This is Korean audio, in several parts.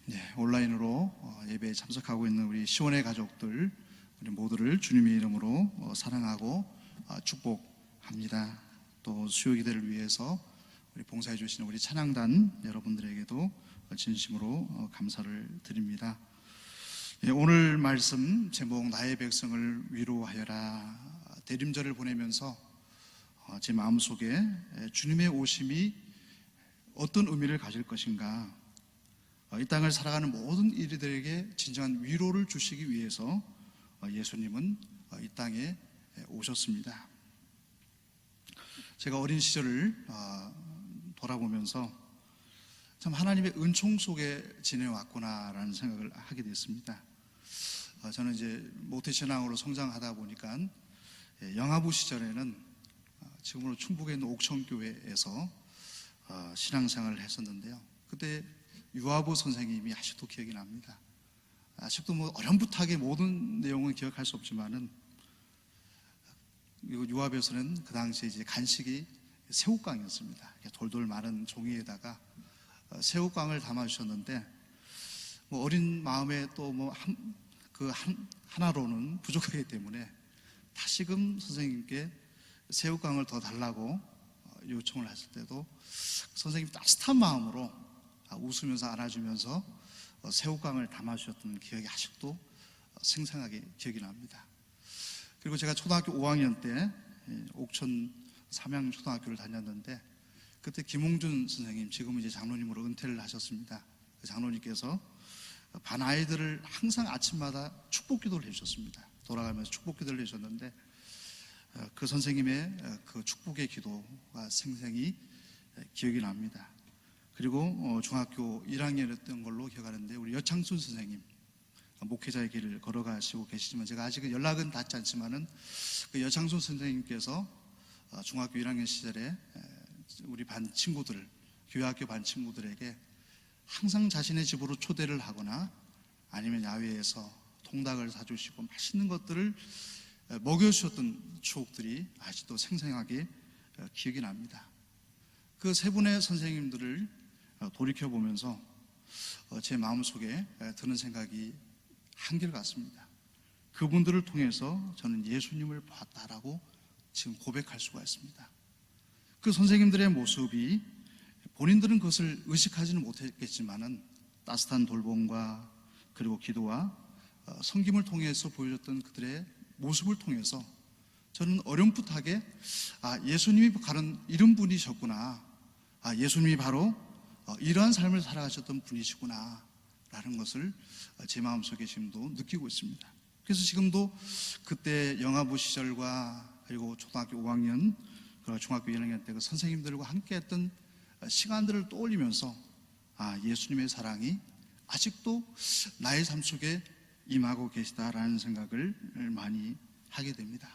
네, 온라인으로 예배에 참석하고 있는 우리 시원의 가족들, 우리 모두를 주님의 이름으로 사랑하고 축복합니다. 또 수요 기대를 위해서 우리 봉사해 주시는 우리 찬양단 여러분들에게도 진심으로 감사를 드립니다. 오늘 말씀 제목 나의 백성을 위로하여라. 대림절을 보내면서 제 마음속에 주님의 오심이 어떤 의미를 가질 것인가, 이 땅을 살아가는 모든 이들에게 진정한 위로를 주시기 위해서 예수님은 이 땅에 오셨습니다. 제가 어린 시절을 돌아보면서 참 하나님의 은총 속에 지내왔구나라는 생각을 하게 됐습니다. 저는 이제 모태신앙으로 성장하다 보니까 영아부 시절에는 지금으로 충북에 있는 옥천교회에서 신앙생활을 했었는데요. 그때 유아부 선생님이 아직도 기억이 납니다. 아직도 어렴풋하게 모든 내용은 기억할 수 없지만은 유아부에서는 그 당시에 이제 간식이 새우깡이었습니다. 돌돌 마른 종이에다가 새우깡을 담아주셨는데 어린 마음에 또 하나로는 부족하기 때문에 다시금 선생님께 새우깡을 더 달라고 요청을 했을 때도 선생님이 따뜻한 마음으로 웃으면서 안아주면서 새우깡을 담아주셨던 기억이 아직도 생생하게 기억이 납니다. 그리고 제가 초등학교 5학년 때 옥천 삼양초등학교를 다녔는데 그때 김홍준 선생님, 지금은 이제 장로님으로 은퇴를 하셨습니다. 그 장로님께서 반 아이들을 항상 아침마다 축복 기도를 해주셨습니다. 돌아가면서 축복 기도를 해주셨는데 그 선생님의 그 축복의 기도가 생생히 기억이 납니다. 그리고 중학교 1학년이었던 걸로 기억하는데 우리 여창순 선생님, 목회자의 길을 걸어가시고 계시지만 제가 아직은 연락은 닿지 않지만은 그 여창순 선생님께서 중학교 1학년 시절에 우리 반 친구들, 교회학교 반 친구들에게 항상 자신의 집으로 초대를 하거나 아니면 야외에서 통닭을 사주시고 맛있는 것들을 먹여주셨던 추억들이 아직도 생생하게 기억이 납니다. 그 세 분의 선생님들을 돌이켜보면서 제 마음속에 드는 생각이 한결같습니다. 그분들을 통해서 저는 예수님을 봤다라고 지금 고백할 수가 있습니다. 그 선생님들의 모습이 본인들은 그것을 의식하지는 못했겠지만은 따뜻한 돌봄과 그리고 기도와 섬김을 통해서 보여줬던 그들의 모습을 통해서 저는 어렴풋하게 예수님이 가는 이런 분이셨구나, 예수님이 바로 이러한 삶을 살아가셨던 분이시구나 라는 것을 제 마음속에 지금도 느끼고 있습니다. 그래서 지금도 그때 영아부 시절과 그리고 초등학교 5학년 그리고 중학교 1학년 때 그 선생님들과 함께 했던 시간들을 떠올리면서 예수님의 사랑이 아직도 나의 삶 속에 임하고 계시다라는 생각을 많이 하게 됩니다.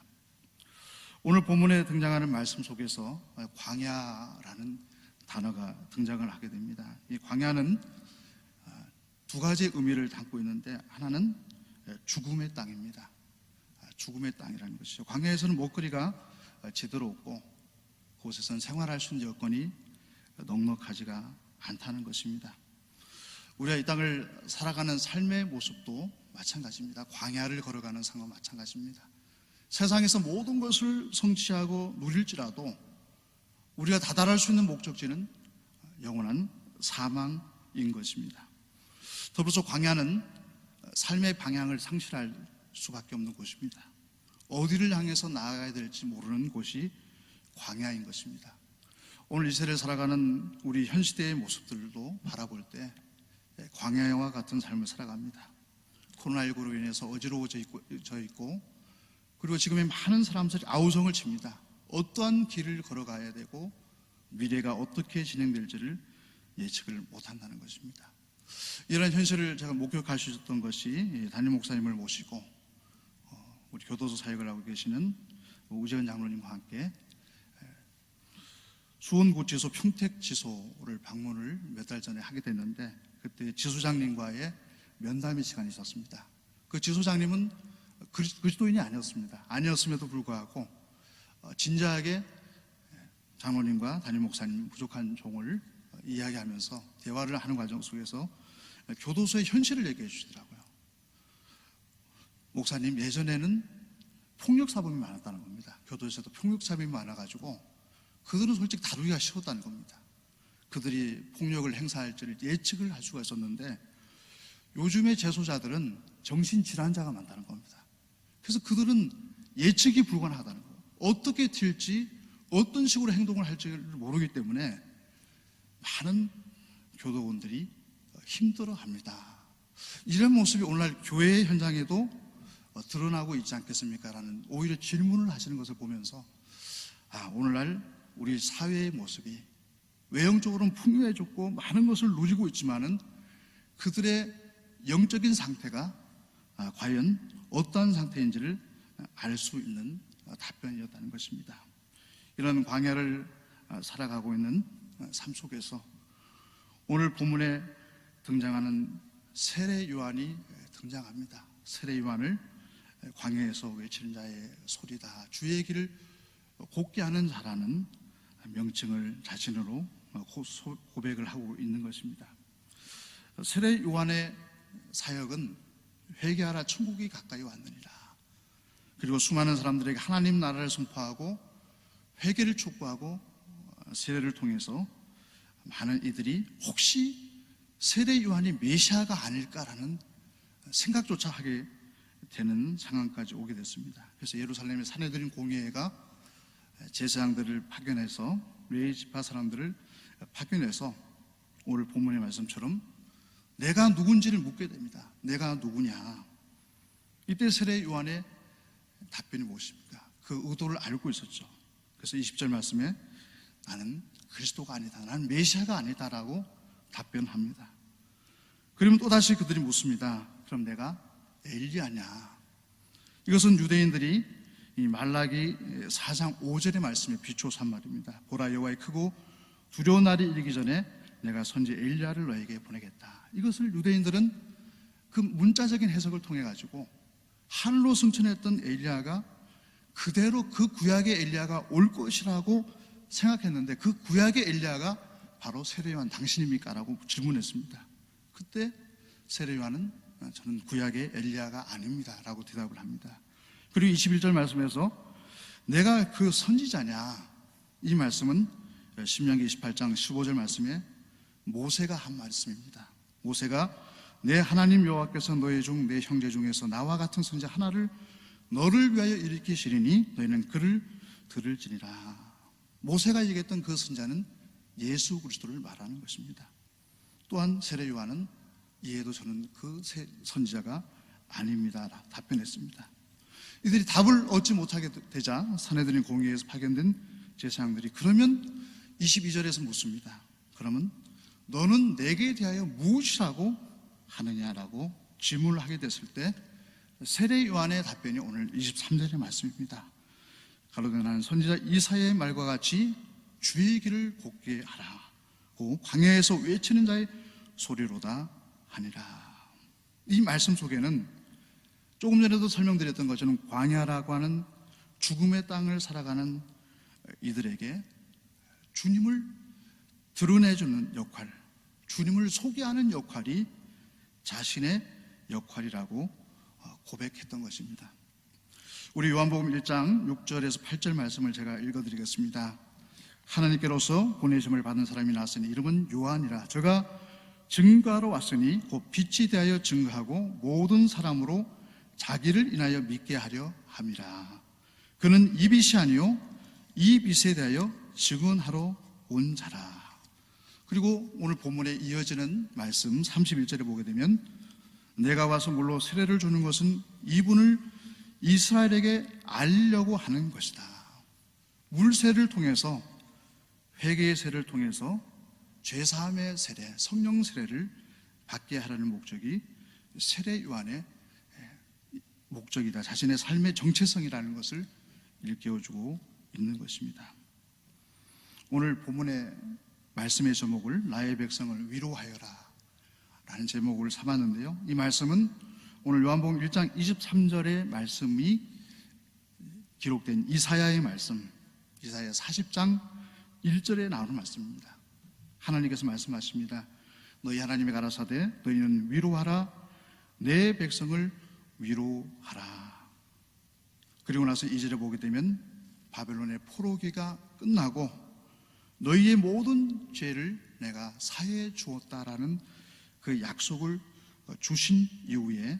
오늘 본문에 등장하는 말씀 속에서 광야라는 단어가 등장을 하게 됩니다. 이 광야는 두 가지 의미를 담고 있는데 하나는 죽음의 땅입니다. 죽음의 땅이라는 것이죠. 광야에서는 먹거리가 제대로 없고 그곳에서는 생활할 수 있는 여건이 넉넉하지가 않다는 것입니다. 우리가 이 땅을 살아가는 삶의 모습도 마찬가지입니다. 광야를 걸어가는 삶과 마찬가지입니다. 세상에서 모든 것을 성취하고 누릴지라도 우리가 다다를 수 있는 목적지는 영원한 사망인 것입니다. 더불어서 광야는 삶의 방향을 상실할 수밖에 없는 곳입니다. 어디를 향해서 나아가야 될지 모르는 곳이 광야인 것입니다. 오늘 이 세대를 살아가는 우리 현 시대의 모습들도 바라볼 때 광야와 같은 삶을 살아갑니다. 코로나19로 인해서 어지러워져 있고 그리고 지금의 많은 사람들이 아우성을 칩니다. 어떠한 길을 걸어가야 되고 미래가 어떻게 진행될지를 예측을 못한다는 것입니다. 이런 현실을 제가 목격할 수 있었던 것이 담임 목사님을 모시고 우리 교도소 사역을 하고 계시는 우재현 장로님과 함께 수원구치소 평택지소를 방문을 몇 달 전에 하게 됐는데 그때 지소장님과의 면담의 시간이 있었습니다. 그 지소장님은 그리스도인이 아니었습니다. 아니었음에도 불구하고 진지하게 장로님과 담임 목사님 부족한 종을 이야기하면서 대화를 하는 과정 속에서 교도소의 현실을 얘기해 주시더라고요. 목사님, 예전에는 폭력사범이 많았다는 겁니다. 교도소에도 폭력사범이 많아가지고 그들은 솔직히 다루기가 쉬웠다는 겁니다. 그들이 폭력을 행사할지를 예측을 할 수가 있었는데 요즘의 재소자들은 정신질환자가 많다는 겁니다. 그래서 그들은 예측이 불가능하다는 거예요. 어떻게 튈지 어떤 식으로 행동을 할지를 모르기 때문에 많은 교도원들이 힘들어합니다. 이런 모습이 오늘날 교회 현장에도 드러나고 있지 않겠습니까? 라는 오히려 질문을 하시는 것을 보면서 오늘날 우리 사회의 모습이 외형적으로는 풍요해졌고 많은 것을 누리고 있지만은 그들의 영적인 상태가 과연 어떠한 상태인지를 알 수 있는 답변이었다는 것입니다. 이런 광야를 살아가고 있는 삶 속에서 오늘 본문에 등장하는 세례 요한이 등장합니다. 세례 요한을 광야에서 외치는 자의 소리다, 주의 길을 곱게 하는 자라는 명칭을 자신으로 고백을 하고 있는 것입니다. 세례 요한의 사역은 회개하라, 천국이 가까이 왔느니라. 그리고 수많은 사람들에게 하나님 나라를 선포하고 회개를 촉구하고 세례를 통해서 많은 이들이 혹시 세례 요한이 메시아가 아닐까라는 생각조차 하게 되는 상황까지 오게 됐습니다. 그래서 예루살렘의 산헤드린 공회가 제사장들을 파견해서 레위 지파 사람들을 파견해서 오늘 본문의 말씀처럼 내가 누군지를 묻게 됩니다. 내가 누구냐? 이때 세례 요한의 답변이 무엇입니까? 그 의도를 알고 있었죠. 그래서 20절 말씀에 나는 그리스도가 아니다, 나는 메시아가 아니다라고 답변합니다. 그러면 또다시 그들이 묻습니다. 그럼 내가 엘리야냐? 이것은 유대인들이 이 말라기 4장 5절의 말씀에 비추어서 한 말입니다. 보라, 여호와의 크고 두려운 날이 이르기 전에 내가 선지 엘리야를 너에게 보내겠다. 이것을 유대인들은 그 문자적인 해석을 통해 가지고 하늘로 승천했던 엘리야가 그대로 그 구약의 엘리야가 올 것이라고 생각했는데 그 구약의 엘리야가 바로 세례 요한 당신입니까? 라고 질문했습니다. 그때 세례 요한은 저는 구약의 엘리야가 아닙니다 라고 대답을 합니다. 그리고 21절 말씀에서 내가 그 선지자냐, 이 말씀은 신명기 28장 15절 말씀에 모세가 한 말씀입니다. 모세가 내 하나님 여호와께서 너희 중 내 형제 중에서 나와 같은 선지자 하나를 너를 위하여 일으키시리니 너희는 그를 들을지니라. 모세가 얘기했던 그 선지자는 예수 그리스도를 말하는 것입니다. 또한 세례 요한은 이에도 저는 그 선지자가 아닙니다 라 답변했습니다. 이들이 답을 얻지 못하게 되자 산헤드린 공회에서 파견된 제사장들이 그러면 22절에서 묻습니다. 그러면 너는 내게 대하여 무엇이라고 하느냐라고 질문을 하게 됐을 때 세례 요한의 답변이 오늘 23절의 말씀입니다. 가로되 나는 선지자 이사야의 말과 같이 주의 길을 곱게 하라고 광야에서 외치는 자의 소리로다 하니라. 이 말씀 속에는 조금 전에도 설명드렸던 것처럼 광야라고 하는 죽음의 땅을 살아가는 이들에게 주님을 드러내주는 역할, 주님을 소개하는 역할이 자신의 역할이라고 고백했던 것입니다. 우리 요한복음 1장 6절에서 8절 말씀을 제가 읽어드리겠습니다. 하나님께로서 보내심을 받은 사람이 나왔으니 이름은 요한이라. 저가 증거하러 왔으니 곧 빛이 대하여 증거하고 모든 사람으로 자기를 인하여 믿게 하려 함이라. 그는 이 빛이 아니요 이 빛에 대하여 증언하러 온 자라. 그리고 오늘 본문에 이어지는 말씀 31절에 보게 되면 내가 와서 물로 세례를 주는 것은 이분을 이스라엘에게 알려고 하는 것이다. 물세를 통해서, 회개의 세를 통해서 죄사함의 세례, 성령 세례를 받게 하라는 목적이 세례 요한의 목적이다. 자신의 삶의 정체성이라는 것을 일깨워주고 있는 것입니다. 오늘 본문의 말씀의 제목을 나의 백성을 위로하여라 라는 제목을 삼았는데요, 이 말씀은 오늘 요한복음 1장 23절의 말씀이 기록된 이사야의 말씀, 이사야 40장 1절에 나오는 말씀입니다. 하나님께서 말씀하십니다. 너희 하나님이 가라사대 너희는 위로하라 내 백성을 위로하라. 그리고 나서 2절에 보게 되면 바벨론의 포로기가 끝나고 너희의 모든 죄를 내가 사해 주었다라는 그 약속을 주신 이후에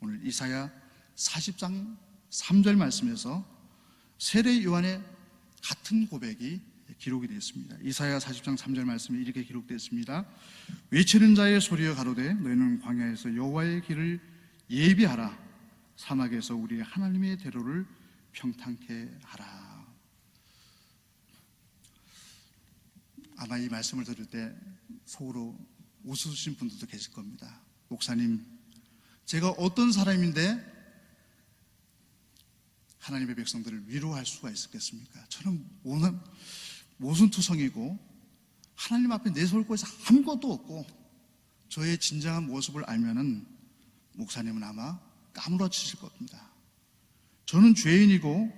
오늘 이사야 40장 3절 말씀에서 세례 요한의 같은 고백이 기록이 되어 있습니다. 이사야 40장 3절 말씀에 이렇게 기록되어 있습니다. 외치는 자의 소리여 가로되 너희는 광야에서 여호와의 길을 예비하라 사막에서 우리 하나님의 대로를 평탄케 하라. 아마 이 말씀을 들을 때 속으로 웃으신 분들도 계실 겁니다. 목사님, 제가 어떤 사람인데 하나님의 백성들을 위로할 수가 있었겠습니까? 저는 모순투성이고 하나님 앞에 내세울 곳이 아무것도 없고 저의 진정한 모습을 알면은 목사님은 아마 까무러치실 겁니다. 저는 죄인이고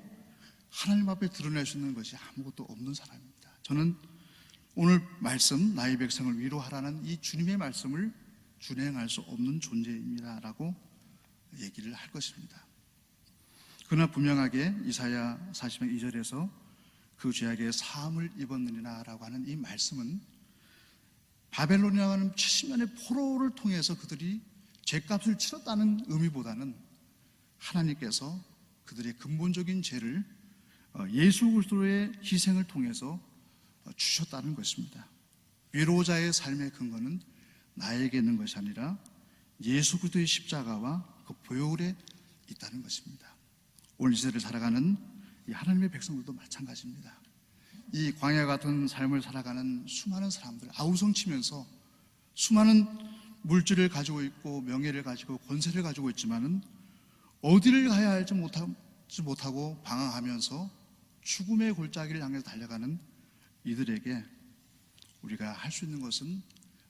하나님 앞에 드러낼 수 있는 것이 아무것도 없는 사람입니다. 저는 오늘 말씀 나의 백성을 위로하라는 이 주님의 말씀을 준행할 수 없는 존재입니다 라고 얘기를 할 것입니다. 그러나 분명하게 이사야 40장 2절에서 그 죄악의 사함을 입었느니라 라고 하는 이 말씀은 바벨론이라고 하는 70년의 포로를 통해서 그들이 죄값을 치렀다는 의미보다는 하나님께서 그들의 근본적인 죄를 예수 그리스도의 희생을 통해서 주셨다는 것입니다. 위로자의 삶의 근거는 나에게 있는 것이 아니라 예수 그리스도의 십자가와 그 보혈에 있다는 것입니다. 오늘 이 시대를 살아가는 이 하나님의 백성들도 마찬가지입니다. 이 광야 같은 삶을 살아가는 수많은 사람들, 아우성치면서 수많은 물질을 가지고 있고 명예를 가지고 권세를 가지고 있지만은 어디를 가야 할지 못하고 방황하면서 죽음의 골짜기를 향해서 달려가는 이들에게 우리가 할 수 있는 것은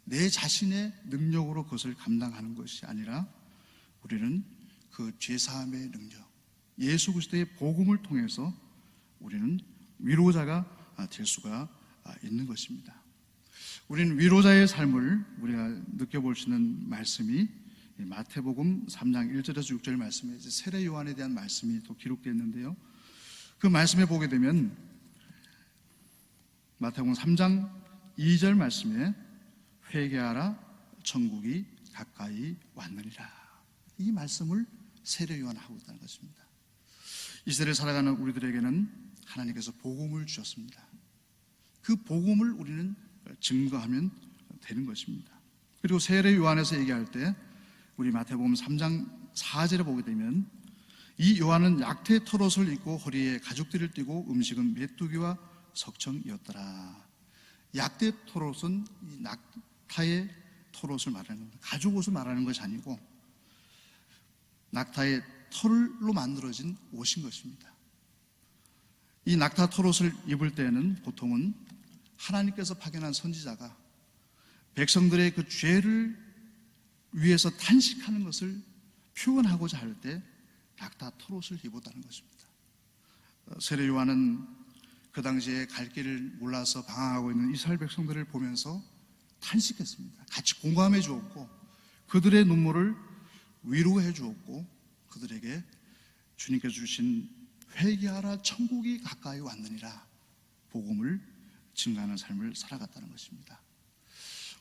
내 자신의 능력으로 그것을 감당하는 것이 아니라 우리는 그 죄사함의 능력, 예수 그리스도의 복음을 통해서 우리는 위로자가 될 수가 있는 것입니다. 우리는 위로자의 삶을 우리가 느껴볼 수 있는 말씀이 마태복음 3장 1절에서 6절 말씀에 세례 요한에 대한 말씀이 또 기록되어 있는데요. 그 말씀에 보게 되면 마태복음 3장 2절 말씀에 회개하라 천국이 가까이 왔느니라. 이 말씀을 세례 요한 하고 있다는 것입니다. 이 시대를 살아가는 우리들에게는 하나님께서 복음을 주셨습니다. 그 복음을 우리는 증거하면 되는 것입니다. 그리고 세례 요한에서 얘기할 때 우리 마태복음 3장 4절에 보게 되면 이 요한은 약태 털옷을 입고 허리에 가죽띠를 띠고 음식은 메뚜기와 석청이었더라. 약태 털옷은 이 낙타의 털옷을 말하는 겁니다. 가죽 옷을 말하는 것이 아니고 낙타의 털로 만들어진 옷인 것입니다. 이 낙타 털옷을 입을 때는 보통은 하나님께서 파견한 선지자가 백성들의 그 죄를 위해서 탄식하는 것을 표현하고자 할 때 낙타 털옷을 입었다는 것입니다. 세례 요한은 그 당시에 갈 길을 몰라서 방황하고 있는 이스라엘 백성들을 보면서 탄식했습니다. 같이 공감해 주었고 그들의 눈물을 위로해 주었고 그들에게 주님께서 주신 회개하라 천국이 가까이 왔느니라 복음을 증거하는 삶을 살아갔다는 것입니다.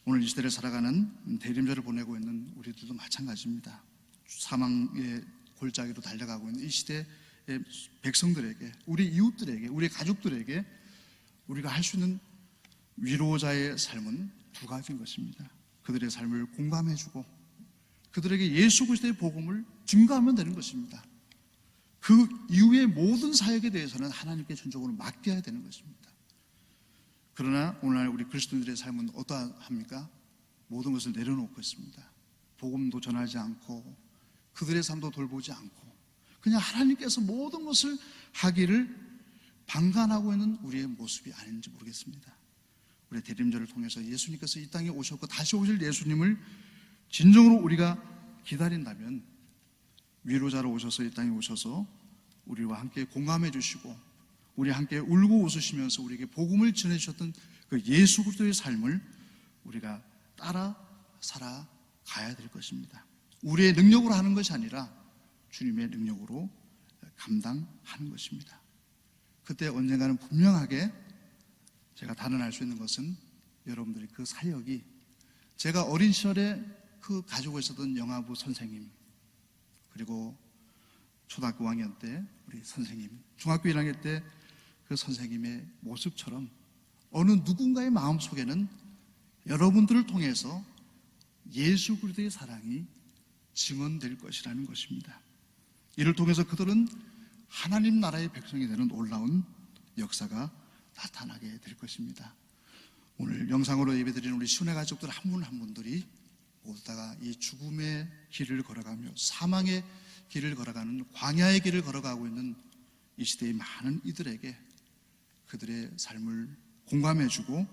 오늘 이 시대를 살아가는 대림절을 보내고 있는 우리들도 마찬가지입니다. 사망의 골짜기로 달려가고 있는 이 시대의 백성들에게, 우리 이웃들에게, 우리 가족들에게 우리가 할 수 있는 위로자의 삶은 두 가지인 것입니다. 그들의 삶을 공감해주고 그들에게 예수 그리스도의 복음을 증거하면 되는 것입니다. 그 이후의 모든 사역에 대해서는 하나님께 전적으로 맡겨야 되는 것입니다. 그러나 오늘날 우리 그리스도인들의 삶은 어떠합니까? 모든 것을 내려놓고 있습니다. 복음도 전하지 않고 그들의 삶도 돌보지 않고 그냥 하나님께서 모든 것을 하기를 방관하고 있는 우리의 모습이 아닌지 모르겠습니다. 우리 대림절을 통해서 예수님께서 이 땅에 오셨고 다시 오실 예수님을 진정으로 우리가 기다린다면 위로자로 오셔서 이 땅에 오셔서 우리와 함께 공감해 주시고 우리 함께 울고 웃으시면서 우리에게 복음을 전해주셨던 그 예수 그리스도의 삶을 우리가 따라 살아가야 될 것입니다. 우리의 능력으로 하는 것이 아니라 주님의 능력으로 감당하는 것입니다. 그때 언젠가는 분명하게 제가 단언할 수 있는 것은 여러분들이 그 사역이, 제가 어린 시절에 그 가지고 있었던 영화부 선생님, 그리고 초등학교 5학년 때 우리 선생님, 중학교 1학년 때 그 선생님의 모습처럼 어느 누군가의 마음속에는 여러분들을 통해서 예수 그리스도의 사랑이 증언될 것이라는 것입니다. 이를 통해서 그들은 하나님 나라의 백성이 되는 놀라운 역사가 나타나게 될 것입니다. 오늘 영상으로 예배드리는 우리 시온의 가족들 한 분 한 분들이 모두 다가 이 죽음의 길을 걸어가며 사망의 길을 걸어가는, 광야의 길을 걸어가고 있는 이 시대의 많은 이들에게 그들의 삶을 공감해주고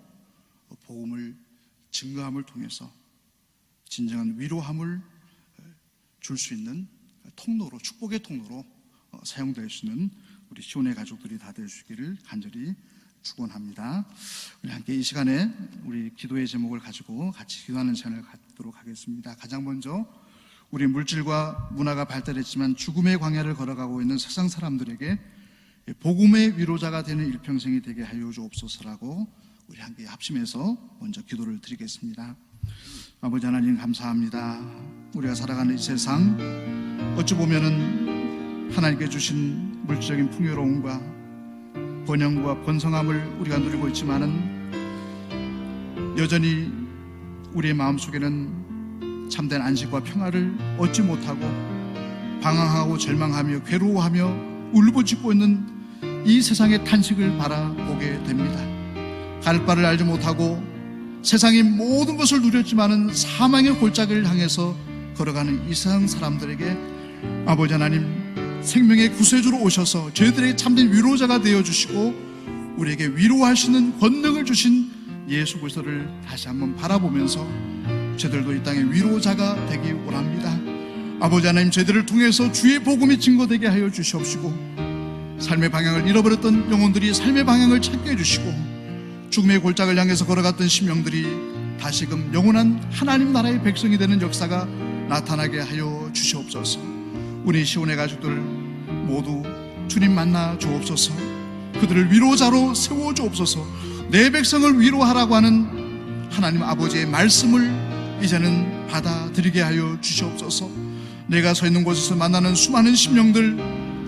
복음을 증거함을 통해서 진정한 위로함을 줄 수 있는 통로로, 축복의 통로로 사용될 수 있는 우리 시온의 가족들이 다 될 수 있기를 간절히 축원합니다. 우리 함께 이 시간에 우리 기도의 제목을 가지고 같이 기도하는 시간을 갖도록 하겠습니다. 가장 먼저 우리 물질과 문화가 발달했지만 죽음의 광야를 걸어가고 있는 세상 사람들에게 복음의 위로자가 되는 일평생이 되게 하여 주옵소서라고 우리 함께 합심해서 먼저 기도를 드리겠습니다. 아버지 하나님 감사합니다. 우리가 살아가는 이 세상, 어찌 보면은 하나님께 주신 물질적인 풍요로움과 번영과 번성함을 우리가 누리고 있지만은 여전히 우리의 마음속에는 참된 안식과 평화를 얻지 못하고 방황하고 절망하며 괴로워하며 울부짖고 있는 이 세상의 탄식을 바라보게 됩니다. 갈 바를 알지 못하고 세상의 모든 것을 누렸지만은 사망의 골짜기를 향해서 걸어가는 이 세상 사람들에게 아버지 하나님 생명의 구세주로 오셔서 저희들에게 참된 위로자가 되어주시고 우리에게 위로하시는 권능을 주신 예수 그리스도를 다시 한번 바라보면서 저희들도 이 땅의 위로자가 되기 원합니다. 아버지 하나님 저희들을 통해서 주의 복음이 증거되게 하여 주시옵시고 삶의 방향을 잃어버렸던 영혼들이 삶의 방향을 찾게 해주시고 죽음의 골짜기를 향해서 걸어갔던 심령들이 다시금 영원한 하나님 나라의 백성이 되는 역사가 나타나게 하여 주시옵소서. 우리 시온의 가족들 모두 주님 만나 주옵소서. 그들을 위로자로 세워 주옵소서. 내 백성을 위로하라고 하는 하나님 아버지의 말씀을 이제는 받아들이게 하여 주시옵소서. 내가 서 있는 곳에서 만나는 수많은 심령들,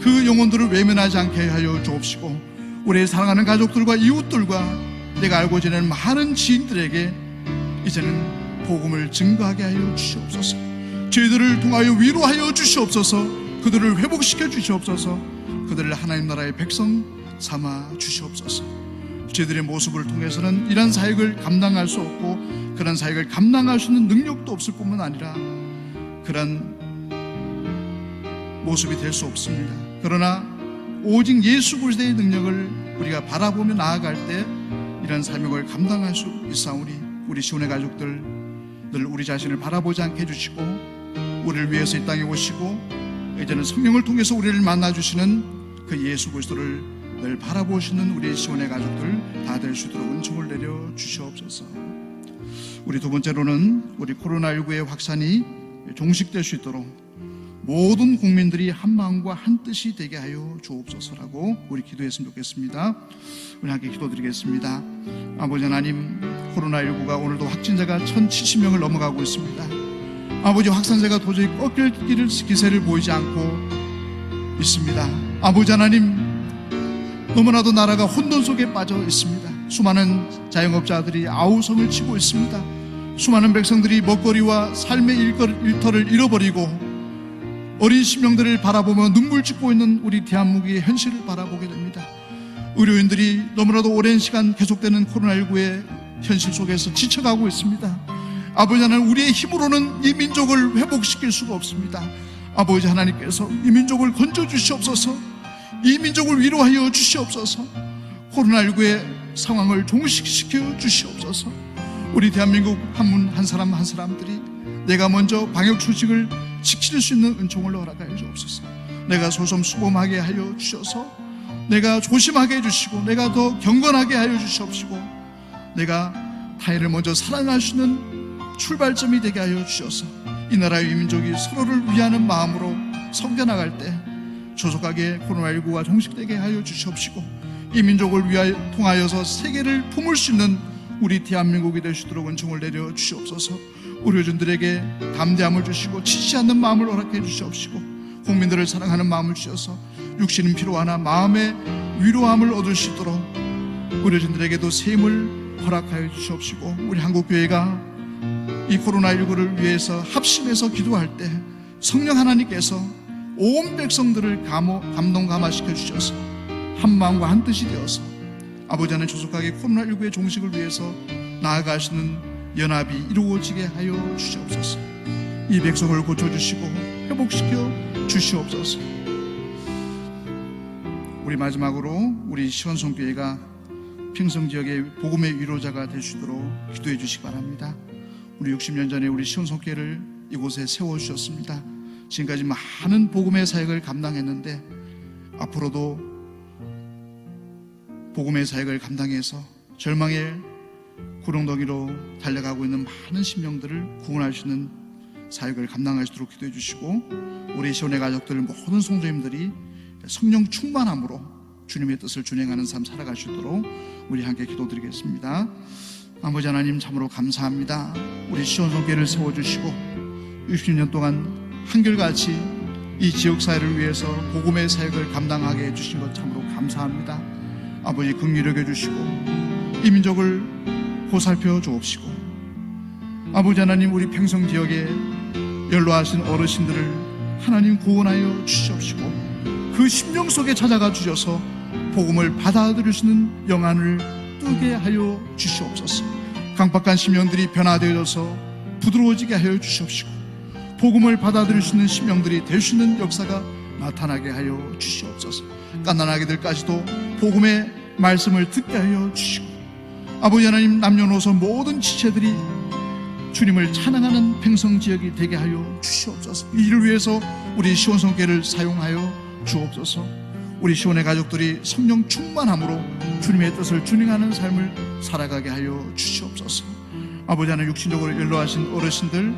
그 영혼들을 외면하지 않게 하여 주옵시고 우리의 사랑하는 가족들과 이웃들과 내가 알고 지내는 많은 지인들에게 이제는 복음을 증거하게 하여 주시옵소서. 저희들을 통하여 위로하여 주시옵소서. 그들을 회복시켜 주시옵소서. 그들을 하나님 나라의 백성 삼아 주시옵소서. 저희들의 모습을 통해서는 이런 사역을 감당할 수 없고 그런 사역을 감당할 수 있는 능력도 없을 뿐만 아니라 그런 모습이 될 수 없습니다. 그러나 오직 예수 그리스도의 능력을 우리가 바라보며 나아갈 때 이런 사명을 감당할 수 있사오니 우리 시온의 가족들 늘 우리 자신을 바라보지 않게 해주시고 우리를 위해서 이 땅에 오시고 이제는 성령을 통해서 우리를 만나주시는 그 예수 그리스도를 늘 바라보시는 우리 시온의 가족들 다 될 수 있도록 은총을 내려 주시옵소서. 우리 두 번째로는 우리 코로나19의 확산이 종식될 수 있도록 모든 국민들이 한 마음과 한 뜻이 되게 하여 주옵소서라고 우리 기도했으면 좋겠습니다. 우리 함께 기도드리겠습니다. 아버지 하나님, 코로나19가 오늘도 확진자가 1070명을 넘어가고 있습니다. 아버지, 확산세가 도저히 꺾일 기세를 보이지 않고 있습니다. 아버지 하나님, 너무나도 나라가 혼돈 속에 빠져 있습니다. 수많은 자영업자들이 아우성을 치고 있습니다. 수많은 백성들이 먹거리와 삶의 일터를 잃어버리고 어린 심령들을 바라보며 눈물 짓고 있는 우리 대한민국의 현실을 바라보게 됩니다. 의료인들이 너무나도 오랜 시간 계속되는 코로나19의 현실 속에서 지쳐가고 있습니다. 아버지 하나님, 우리의 힘으로는 이 민족을 회복시킬 수가 없습니다. 아버지 하나님께서 이 민족을 건져주시옵소서. 이 민족을 위로하여 주시옵소서. 코로나19의 상황을 종식시켜 주시옵소서. 우리 대한민국 한 분 한 사람 한 사람들이 내가 먼저 방역 수칙을 지킬 수 있는 은총을 허락하여 주옵소서. 내가 소섬수범하게 하여 주셔서 내가 조심하게 해주시고 내가 더 경건하게 하여 주시옵시고 내가 타인을 먼저 사랑할 수 있는 출발점이 되게 하여 주셔서 이 나라의 민족이 서로를 위하는 마음으로 섬겨나갈 때 조속하게 코로나19가 종식되게 하여 주시옵시고, 이 민족을 통하여서 세계를 품을 수 있는 우리 대한민국이 될 수 있도록 은총을 내려 주시옵소서. 의료진들에게 담대함을 주시고 지치 않는 마음을 허락해 주시옵시고, 국민들을 사랑하는 마음을 주셔서 육신은 피로하나 마음의 위로함을 얻을 수 있도록 의료진들에게도 새 힘을 허락하여 주시옵시고, 우리 한국교회가 이 코로나19를 위해서 합심해서 기도할 때 성령 하나님께서 온 백성들을 감동 감화시켜 주셔서 한 마음과 한 뜻이 되어서 아버지 하나님 조속하게 코로나19의 종식을 위해서 나아가시는 연합이 이루어지게 하여 주시옵소서. 이 백성을 고쳐주시고 회복시켜 주시옵소서. 우리 마지막으로 우리 시원성교회가 평성지역의 복음의 위로자가 될 수 있도록 기도해 주시기 바랍니다. 우리 60년 전에 우리 시원성교회를 이곳에 세워주셨습니다. 지금까지 많은 복음의 사역을 감당했는데 앞으로도 복음의 사역을 감당해서 절망의 구렁텅이로 달려가고 있는 많은 심령들을 구원할 수 있는 사역을 감당할 수 있도록 기도해 주시고, 우리 시온의 가족들 모든 성도님들이 성령 충만함으로 주님의 뜻을 준행하는 삶 살아갈 수 있도록 우리 함께 기도드리겠습니다. 아버지 하나님, 참으로 감사합니다. 우리 시온성교회를 세워주시고 60년 동안 한결같이 이 지역사회를 위해서 복음의 사역을 감당하게 해주신 것 참으로 감사합니다. 아버지, 긍휼히 여겨주시고 이 민족을 보살펴 주옵시고, 아버지 하나님, 우리 평성지역에 연로하신 어르신들을 하나님 구원하여 주시옵시고, 그 심령 속에 찾아가 주셔서 복음을 받아들일 수 있는 영안을 뜨게 하여 주시옵소서. 강박한 심령들이 변화되어져서 부드러워지게 하여 주시옵시고, 복음을 받아들일 수 있는 심령들이 될 수 있는 역사가 나타나게 하여 주시옵소서. 갓난아기들까지도 복음의 말씀을 듣게 하여 주시고, 아버지 하나님, 남녀노소 모든 지체들이 주님을 찬양하는 평성지역이 되게 하여 주시옵소서. 이를 위해서 우리 시온성교회를 사용하여 주옵소서. 우리 시온의 가족들이 성령 충만함으로 주님의 뜻을 준행하는 삶을 살아가게 하여 주시옵소서. 아버지 하나님, 육신적으로 연로하신 어르신들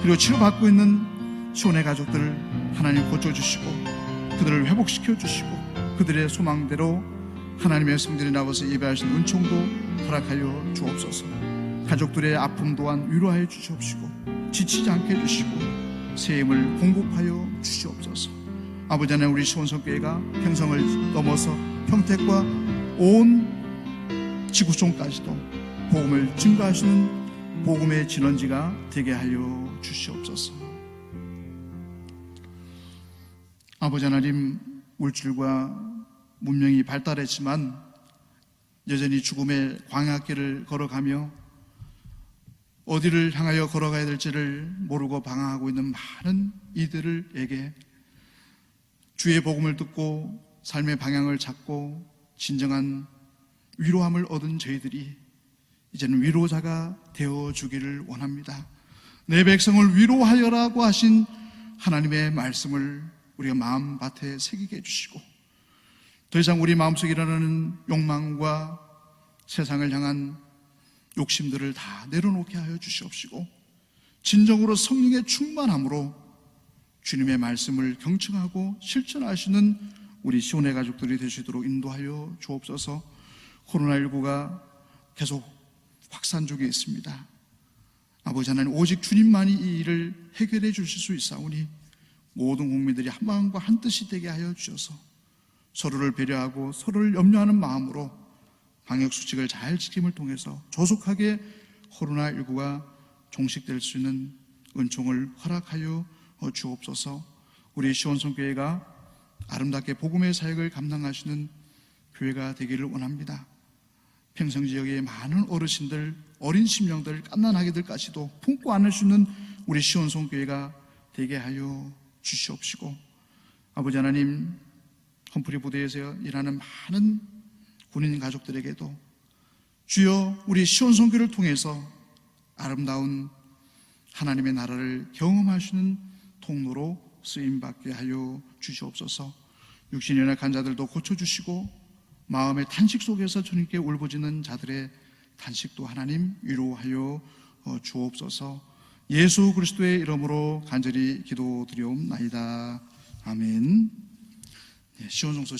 그리고 치료받고 있는 시온의 가족들을 하나님 고쳐주시고 그들을 회복시켜 주시고, 그들의 소망대로 하나님의 성전에 나와서 예배하신 은총도 허락하여 주옵소서. 가족들의 아픔 또한 위로하여 주시옵시고 지치지 않게 해주시고 새 힘을 공급하여 주시옵소서. 아버지 하나님, 우리 시온성교회가 평성을 넘어서 평택과 온 지구촌까지도 복음을 증거하시는 복음의 진원지가 되게 하여 주시옵소서. 아버지 하나님, 물질과 문명이 발달했지만 여전히 죽음의 광야길을 걸어가며 어디를 향하여 걸어가야 될지를 모르고 방황하고 있는 많은 이들에게 주의 복음을 듣고 삶의 방향을 잡고 진정한 위로함을 얻은 저희들이 이제는 위로자가 되어주기를 원합니다. 내 백성을 위로하여라고 하신 하나님의 말씀을 우리가 마음밭에 새기게 해주시고, 더 이상 우리 마음속에 일어나는 욕망과 세상을 향한 욕심들을 다 내려놓게 하여 주시옵시고, 진정으로 성령의 충만함으로 주님의 말씀을 경청하고 실천하시는 우리 시온의 가족들이 되시도록 인도하여 주옵소서. 코로나19가 계속 확산 중에 있습니다. 아버지 하나님, 오직 주님만이 이 일을 해결해 주실 수 있사오니 모든 국민들이 한 마음과 한 뜻이 되게 하여 주셔서 서로를 배려하고 서로를 염려하는 마음으로 방역수칙을 잘 지킴을 통해서 조속하게 코로나19가 종식될 수 있는 은총을 허락하여 주옵소서. 우리 시온성교회가 아름답게 복음의 사역을 감당하시는 교회가 되기를 원합니다. 평성지역의 많은 어르신들, 어린 심령들, 갓난아기들까지도 품고 안을 수 있는 우리 시온성교회가 되게 하여 주시옵시고, 아버지 하나님, 험프리 부대에서 일하는 많은 군인 가족들에게도 주여 우리 시온성교를 통해서 아름다운 하나님의 나라를 경험하시는 통로로 쓰임받게 하여 주시옵소서. 육신의 연약한 자들도 고쳐주시고 마음의 탄식 속에서 주님께 울부짖는 자들의 탄식도 하나님 위로하여 주옵소서. 예수 그리스도의 이름으로 간절히 기도드리옵나이다. 아멘. 시온성서